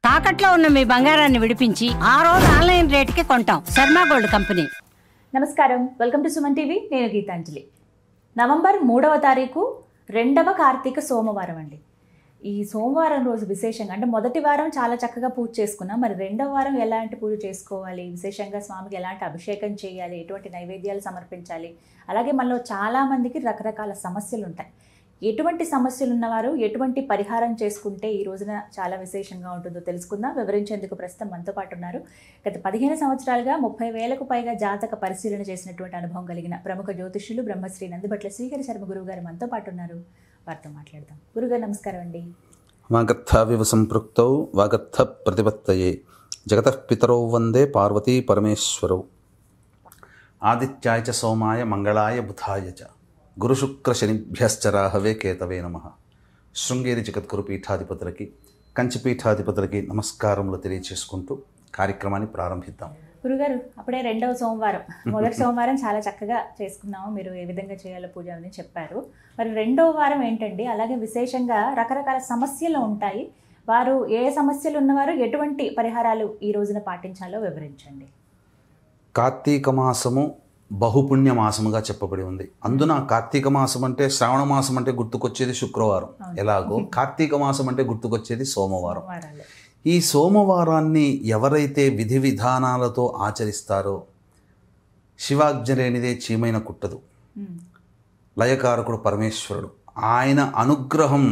తాకట్లో ఉన్న మీ బంగారాన్ని విడిపించి ఆ రోజు ఆన్లైన్ రేటుకి కొంటాం. Sharma gold company. నమస్కారం, వెల్కమ్ టు సుమన్ టీవీ. నేను గీతాంజలి. నవంబర్ 3వ తారీఖు రెండవ కార్తీక సోమవారం అండి. ఈ సోమవారం రోజు విశేషంగా అంటే మొదటి వారం చాలా చక్కగా పూజ చేసుకున్నాం. మరి రెండవ వారం ఎలాంటి పూజ చేసుకోవాలి, విశేషంగా స్వామికి ఎలాంటి అభిషేకం చేయాలి, ఎటువంటి నైవేద్యాలు సమర్పించాలి, అలాగే మనలో చాలామందికి రకరకాల సమస్యలు ఉంటాయి. ఎటువంటి సమస్యలు ఉన్నవారు ఎటువంటి పరిహారం చేసుకుంటే ఈ రోజున చాలా విశేషంగా ఉంటుందో తెలుసుకుందాం. వివరించేందుకు ప్రస్తుతం మనతో పాటు ఉన్నారు. గత 15 సంవత్సరాలుగా 30,000కు పైగా జాతక పరిశీలన చేసినటువంటి అనుభవం కలిగిన ప్రముఖ జ్యోతిష్యులు బ్రహ్మశ్రీ నందిబట్ల శ్రీహరి శర్మ గురువు గారు మనతో పాటు ఉన్నారు. వారితో మాట్లాడదాం. గురుగారు నమస్కారం అండి. వాగర్థావివ సంపృక్తౌ వాగర్థ ప్రతిపత్తయే జగతః పితరౌ వందే పార్వతీ పరమేశ్వరౌ ఆదిత్యాయ చ సోమాయ మంగళాయ బుధాయ చ గురుశుక్రశనిభ్యశ్చ రాహవే కేతవే నమః. శృంగేరి జగద్గురు పీఠాధిపతులకి, కంచిపీఠాధిపతులకి నమస్కారములు తెలియచేసుకుంటూ కార్యక్రమాన్ని ప్రారంభిద్దాం. గురుగారు, అప్పుడే రెండవ సోమవారం, మొదటి సోమవారం చాలా చక్కగా చేసుకున్నాము. మీరు ఏ విధంగా చేయాలో పూజ అని చెప్పారు. మరి రెండవ వారం ఏంటండి? అలాగే విశేషంగా రకరకాల సమస్యలు ఉంటాయి. వారు ఏ సమస్యలు ఉన్నవారు ఎటువంటి పరిహారాలు ఈ రోజున పాటించాలో వివరించండి. కార్తీక మాసము బహుపుణ్య మాసముగా చెప్పబడి ఉంది. అందున కార్తీక మాసం అంటే, శ్రావణ మాసం అంటే గుర్తుకొచ్చేది శుక్రవారం ఎలాగో కార్తీక మాసం అంటే గుర్తుకొచ్చేది సోమవారం. ఈ సోమవారాన్ని ఎవరైతే విధి విధానాలతో ఆచరిస్తారో శివాజ్ఞ లేనిదే చీమైన కుట్టదు. లయకారకుడు పరమేశ్వరుడు, ఆయన అనుగ్రహం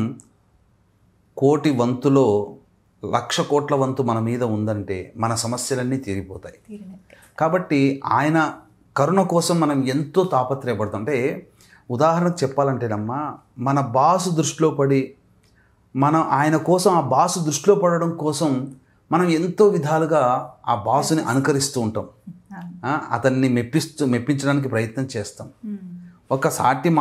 కోటి వంతులో 1,00,000 కోట్ల వంతు మన మీద ఉందంటే మన సమస్యలన్నీ తీరిపోతాయి. కాబట్టి ఆయన కరుణ కోసం మనం ఎంతో తాపత్రయపడతాం. అంటే ఉదాహరణకు చెప్పాలంటేనమ్మా, మన బాసు దృష్టిలో పడి మనం ఆయన కోసం, ఆ బాసు దృష్టిలో పడడం కోసం మనం ఎంతో విధాలుగా ఆ బాసుని అనుకరిస్తూ ఉంటాం. అతన్ని మెప్పించడానికి ప్రయత్నం చేస్తాం. ఒక సాటి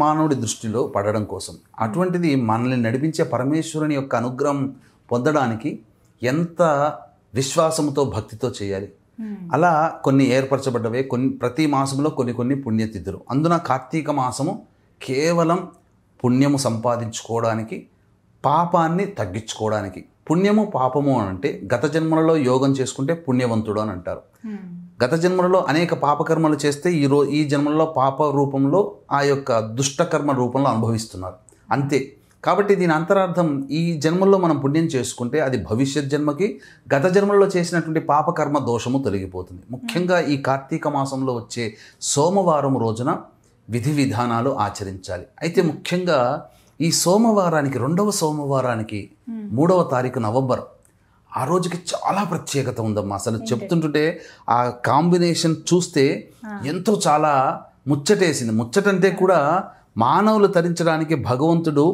మానవుడి దృష్టిలో పడడం కోసం. అటువంటిది మనల్ని నడిపించే పరమేశ్వరుని యొక్క అనుగ్రహం పొందడానికి ఎంత విశ్వాసంతో, భక్తితో చేయాలి. అలా కొన్ని ఏర్పరచబడ్డవే, ప్రతి మాసంలో కొన్ని పుణ్యతిథులు. అందున కార్తీక మాసము కేవలం పుణ్యము సంపాదించుకోవడానికి, పాపాన్ని తగ్గించుకోవడానికి. పుణ్యము పాపము అని అంటే, గత జన్మలలో యోగం చేసుకుంటే పుణ్యవంతుడు అని అంటారు. గత జన్మలలో అనేక పాపకర్మలు చేస్తే ఈ జన్మలో పాప రూపంలో, ఆ యొక్క దుష్టకర్మ రూపంలో అనుభవిస్తున్నారు అంతే. కాబట్టి దీని అంతరార్థం, ఈ జన్మల్లో మనం పుణ్యం చేసుకుంటే అది భవిష్యత్ జన్మకి గత జన్మల్లో చేసినటువంటి పాపకర్మ దోషము తొలగిపోతుంది. ముఖ్యంగా ఈ కార్తీక మాసంలో వచ్చే సోమవారం రోజున విధి విధానాలు ఆచరించాలి. అయితే ముఖ్యంగా ఈ సోమవారానికి, రెండవ సోమవారానికి 3వ తారీఖు నవంబర్, ఆ రోజుకి చాలా ప్రత్యేకత ఉందమ్మా. అసలు చెప్తుంటుంటే ఆ కాంబినేషన్ చూస్తే ఎంతో చాలా ముచ్చటేసింది. ముచ్చటంటే కూడా మానవులు తరించడానికి భగవంతుడు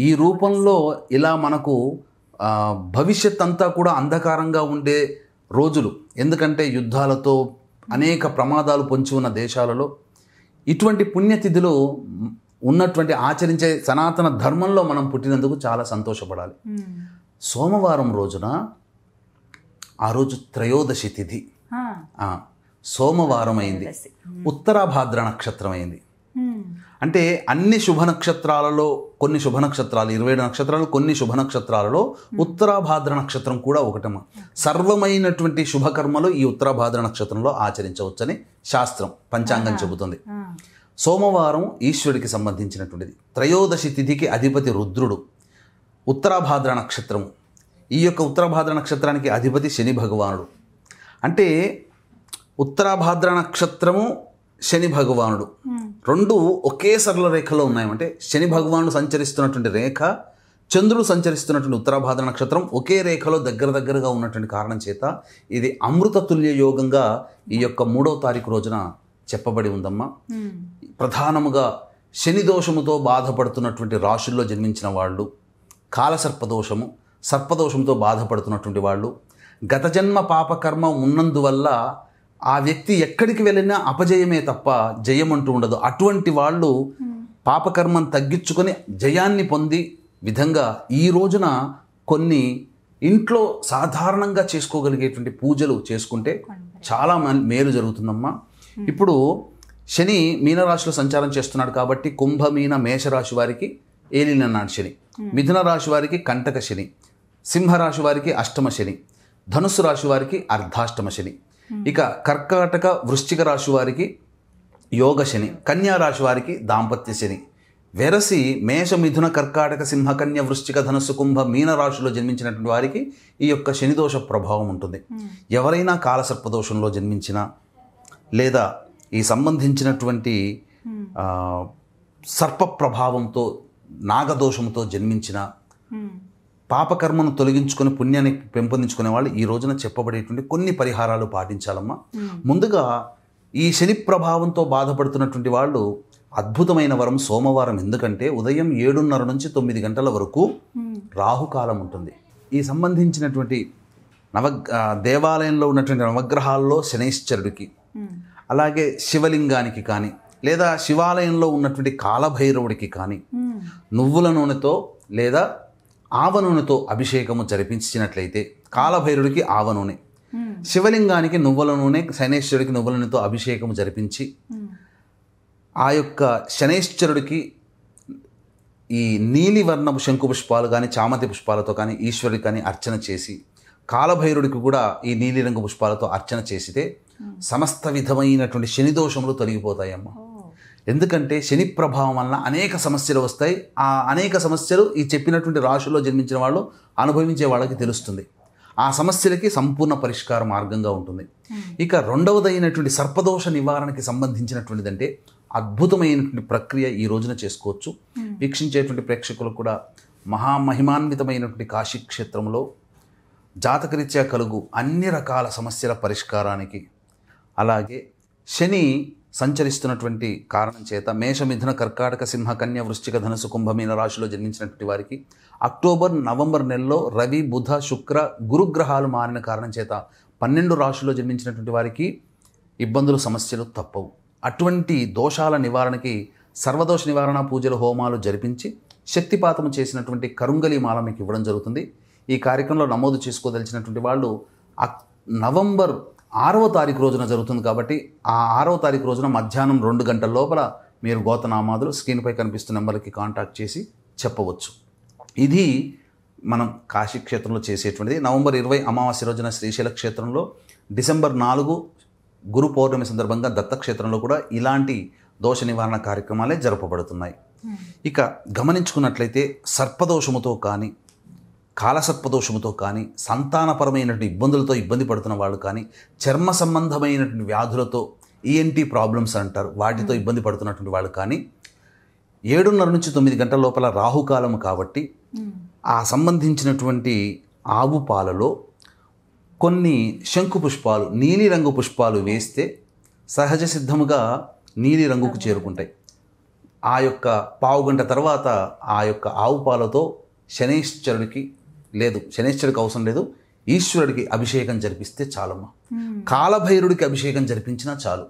ఈ రూపంలో ఇలా మనకు భవిష్యత్ అంతా కూడా అంధకారంగా ఉండే రోజులు. ఎందుకంటే యుద్ధాలతో అనేక ప్రమాదాలు పొంచి ఉన్న దేశాలలో ఇటువంటి పుణ్యతిథులు ఉన్నటువంటి ఆచరించే సనాతన ధర్మంలో మనం పుట్టినందుకు చాలా సంతోషపడాలి. సోమవారం రోజున, ఆ రోజు త్రయోదశి తిథి, సోమవారం అయింది, ఉత్తరాభాద్ర నక్షత్రం అయింది. అంటే అన్ని శుభ నక్షత్రాలలో కొన్ని శుభ నక్షత్రాలు, 27 నక్షత్రాలు, కొన్ని శుభ నక్షత్రాలలో ఉత్తరాభాద్ర నక్షత్రం కూడా ఒకటమ్మ. సర్వమైనటువంటి శుభకర్మలు ఈ ఉత్తరాభాద్ర నక్షత్రంలో ఆచరించవచ్చని శాస్త్రం, పంచాంగం చెబుతుంది. సోమవారం ఈశ్వరుడికి సంబంధించినటువంటిది. త్రయోదశి తిథికి అధిపతి రుద్రుడు. ఉత్తరాభాద్ర నక్షత్రము, ఈ యొక్క ఉత్తరాభాద్ర నక్షత్రానికి అధిపతి శని భగవానుడు. అంటే ఉత్తరాభాద్ర నక్షత్రము, శని భగవానుడు రెండు ఒకే సరళ రేఖలో ఉన్నాయంటే, శని భగవానుడు సంచరిస్తున్నటువంటి రేఖ, చంద్రుడు సంచరిస్తున్నటువంటి ఉత్తరాభాద్ర నక్షత్రం ఒకే రేఖలో దగ్గరగా ఉన్నటువంటి కారణం చేత ఇది అమృత తుల్య యోగంగా ఈ యొక్క 3వ తారీఖు రోజున చెప్పబడి ఉందమ్మా. ప్రధానముగా శని దోషముతో బాధపడుతున్నటువంటి రాశుల్లో జన్మించిన వాళ్ళు, కాలసర్పదోషము, సర్పదోషంతో బాధపడుతున్నటువంటి వాళ్ళు, గత జన్మ పాపకర్మ ఉన్నందువల్ల ఆ వ్యక్తి ఎక్కడికి వెళ్ళినా అపజయమే తప్ప జయం అంటూ ఉండదు. అటువంటి వాళ్ళు పాపకర్మను తగ్గించుకొని జయాన్ని పొంది విధంగా ఈ రోజున కొన్ని ఇంట్లో సాధారణంగా చేసుకోగలిగేటువంటి పూజలు చేసుకుంటే చాలా మేలు జరుగుతుందమ్మా. ఇప్పుడు శని మీనరాశిలో సంచారం చేస్తున్నాడు కాబట్టి కుంభ, మీన, మేషరాశి వారికి ఏలినన్నాడు శని. మిథున రాశి వారికి కంటక శని, సింహరాశి వారికి అష్టమ శని, ధనుస్సు రాశి వారికి అర్ధాష్టమ శని, ఇక కర్కాటక వృశ్చిక రాశి వారికి యోగ శని, కన్యా రాశి వారికి దాంపత్య శని. వెరసి మేష మిథున కర్కాటక సింహ కన్య వృశ్చిక ధనుస్సు కుంభ మీన రాశిలో జన్మించినటువంటి వారికి ఈ యొక్క శనిదోష ప్రభావం ఉంటుంది. ఎవరైనా కాలసర్పదోషంలో జన్మించినా లేదా ఈ సంబంధించినటువంటి సర్ప ప్రభావంతో నాగదోషంతో జన్మించిన పాపకర్మను తొలగించుకొని పుణ్యాన్ని పెంపొందించుకునే వాళ్ళు ఈ రోజున చెప్పబడేటువంటి కొన్ని పరిహారాలు పాటించాలమ్మా. ముందుగా ఈ శని ప్రభావంతో బాధపడుతున్నటువంటి వాళ్ళు అద్భుతమైన వరం సోమవారం. ఎందుకంటే ఉదయం 7:30 నుంచి 9 గంటల వరకు రాహుకాలం ఉంటుంది. ఈ సంబంధించినటువంటి దేవాలయంలో ఉన్నటువంటి నవగ్రహాల్లో శనైశ్చరుడికి, అలాగే శివలింగానికి కానీ లేదా శివాలయంలో ఉన్నటువంటి కాలభైరవుడికి కానీ నువ్వుల నూనెతో లేదా ఆవ నూనెతో అభిషేకము జరిపించినట్లయితే, కాలభైరుడికి ఆవ నూనె, శివలింగానికి నువ్వుల నూనె, శనైశ్వరుడికి నువ్వుల నూనెతో అభిషేకము జరిపించి ఆ యొక్క శనైశ్వరుడికి ఈ నీలివర్ణపు శంకు పుష్పాలు కానీ చామంతి పుష్పాలతో కానీ ఈశ్వరుడికి కానీ అర్చన చేసి, కాలభైరుడికి కూడా ఈ నీలిరంగు పుష్పాలతో అర్చన చేసితే సమస్త విధమైనటువంటి శని దోషములు తొలగిపోతాయమ్మా. ఎందుకంటే శని ప్రభావం వలన అనేక సమస్యలు వస్తాయి. ఆ అనేక సమస్యలు ఈ చెప్పినటువంటి రాశుల్లో జన్మించిన వాళ్ళు అనుభవించే వాళ్ళకి తెలుస్తుంది. ఆ సమస్యలకి సంపూర్ణ పరిష్కార మార్గంగా ఉంటుంది. ఇక రెండవదైనటువంటి సర్పదోష నివారణకి సంబంధించినటువంటిదంటే అద్భుతమైనటువంటి ప్రక్రియ ఈ రోజున చేసుకోవచ్చు. వీక్షించేటువంటి ప్రేక్షకులకు కూడా మహామహిమాన్వితమైనటువంటి కాశీ క్షేత్రంలో జాతకరీత్యా కలుగు అన్ని రకాల సమస్యల పరిష్కారానికి, అలాగే శని సంచరిస్తున్నటువంటి కారణం చేత మేష మిథున కర్కాటక సింహ కన్య వృశ్చిక ధనుసు కుంభమీన రాశిలో జన్మించినటువంటి వారికి అక్టోబర్ నవంబర్ నెలలో రవి బుధ శుక్ర గురుగ్రహాలు మారిన కారణం చేత 12 రాశుల్లో జన్మించినటువంటి వారికి ఇబ్బందులు సమస్యలు తప్పవు. అటువంటి దోషాల నివారణకి సర్వదోష నివారణ పూజలు హోమాలు జరిపించి శక్తిపాతము చేసినటువంటి కరుంగలి మాల మీకు ఇవ్వడం జరుగుతుంది. ఈ కార్యక్రమంలో నమోదు చేసుకోదలిచినటువంటి వాళ్ళు నవంబర్ 6వ తారీఖు రోజున జరుగుతుంది కాబట్టి ఆ 6వ తారీఖు రోజున మధ్యాహ్నం 2 గంటల లోపల మీరు గోతనామాదులు స్క్రీన్పై కనిపిస్తున్న నెంబర్కి కాంటాక్ట్ చేసి చెప్పవచ్చు. ఇది మనం కాశీ క్షేత్రంలో చేసేటువంటిది. నవంబర్ 20 అమావాస్య రోజున శ్రీశైల క్షేత్రంలో, డిసెంబర్ 4 గురు పౌర్ణమి సందర్భంగా దత్తక్షేత్రంలో కూడా ఇలాంటి దోష నివారణ కార్యక్రమాలే జరపబడుతున్నాయి. ఇక గమనించుకున్నట్లయితే సర్పదోషముతో కానీ కాలసర్పదోషముతో కానీ సంతానపరమైనటువంటి ఇబ్బందులతో ఇబ్బంది పడుతున్న వాళ్ళు కానీ చర్మ సంబంధమైనటువంటి వ్యాధులతో ఈఎన్టీ ప్రాబ్లమ్స్ అంటారు, వాటితో ఇబ్బంది పడుతున్నటువంటి వాళ్ళు కానీ 7:30 నుంచి 9 గంటల లోపల రాహుకాలము కాబట్టి ఆ సంబంధించినటువంటి ఆవు పాలలో కొన్ని శంకు పుష్పాలు, నీలిరంగు పుష్పాలు వేస్తే సహజ సిద్ధముగా నీలిరంగుకు చేరుకుంటాయి. ఆ యొక్క పావుగంట తర్వాత ఆ యొక్క ఆవు పాలతో శనైశ్వరుడికి అవసరం లేదు, ఈశ్వరుడికి అభిషేకం జరిపిస్తే చాలమ్మా. కాలభైరుడికి అభిషేకం జరిపించినా చాలు.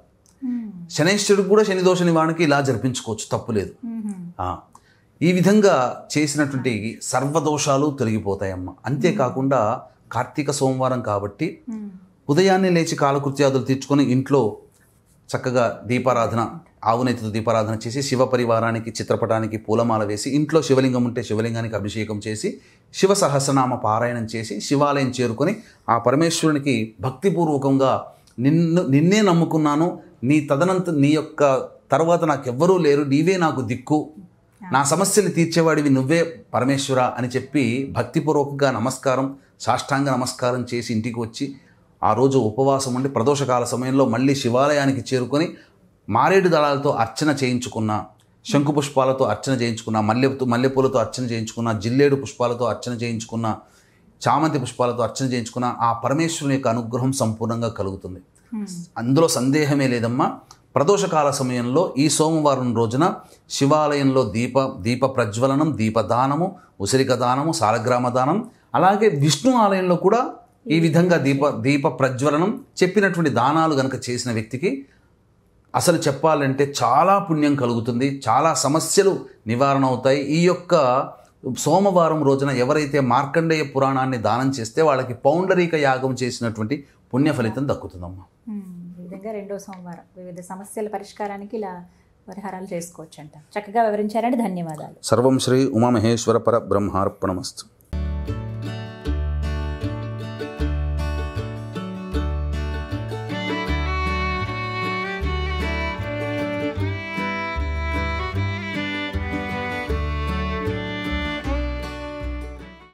శనైశ్వరుడికి కూడా శని దోష నివారణకి ఇలా జరిపించుకోవచ్చు, తప్పులేదు. ఈ విధంగా చేసినటువంటి సర్వదోషాలు తొలగిపోతాయమ్మా. అంతేకాకుండా కార్తీక సోమవారం కాబట్టి ఉదయాన్నే లేచి కాలకృత్యాదులు తీర్చుకొని ఇంట్లో చక్కగా దీపారాధన, ఆవునేతితో దీపారాధన చేసి శివ పరివారానికి చిత్రపటానికి పూలమాల వేసి, ఇంట్లో శివలింగం ఉంటే శివలింగానికి అభిషేకం చేసి శివ సహస్రనామ పారాయణం చేసి శివాలయం చేరుకొని ఆ పరమేశ్వరునికి భక్తిపూర్వకంగా నిన్నే నమ్ముకున్నాను, నీ యొక్క తర్వాత నాకెవ్వరూ లేరు, నీవే నాకు దిక్కు, నా సమస్యలు తీర్చేవాడివి నువ్వే పరమేశ్వర అని చెప్పి భక్తిపూర్వకంగా నమస్కారం, సాష్టాంగ నమస్కారం చేసి ఇంటికి వచ్చి ఆ రోజు ఉపవాసం ఉండి ప్రదోషకాల సమయంలో మళ్ళీ శివాలయానికి చేరుకొని మారేడు దళాలతో అర్చన చేయించుకున్న, శంకు పుష్పాలతో అర్చన చేయించుకున్న, మల్లెపూలతో అర్చన చేయించుకున్న, జిల్లేడు పుష్పాలతో అర్చన చేయించుకున్న, చామంతి పుష్పాలతో అర్చన చేయించుకున్న ఆ పరమేశ్వరుని యొక్క అనుగ్రహం సంపూర్ణంగా కలుగుతుంది. అందులో సందేహమే లేదమ్మా. ప్రదోషకాల సమయంలో ఈ సోమవారం రోజున శివాలయంలో దీప ప్రజ్వలనం, దీపదానము, ఉసిరిక దానము, సాలగ్రామ దానం, అలాగే విష్ణు ఆలయంలో కూడా ఈ విధంగా దీప ప్రజ్వలనం చెప్పినటువంటి దానాలు గనక చేసిన వ్యక్తికి అసలు చెప్పాలంటే చాలా పుణ్యం కలుగుతుంది, చాలా సమస్యలు నివారణ అవుతాయి. ఈ యొక్క సోమవారం రోజున ఎవరైతే మార్కండేయ పురాణాన్ని దానం చేస్తే వాళ్ళకి పౌండరీక యాగం చేసినటువంటి పుణ్య ఫలితం దక్కుతుందమ్మా. ఈ విధంగా రెండో సోమవారం వివిధ సమస్యల పరిష్కారానికి ఇలా పరిహారాలు చేసుకోవచ్చు అంట. చక్కగా వివరించారంటే ధన్యవాదాలు. సర్వం శ్రీ ఉమామహేశ్వర పరబ్రహ్మార్పణమస్తు.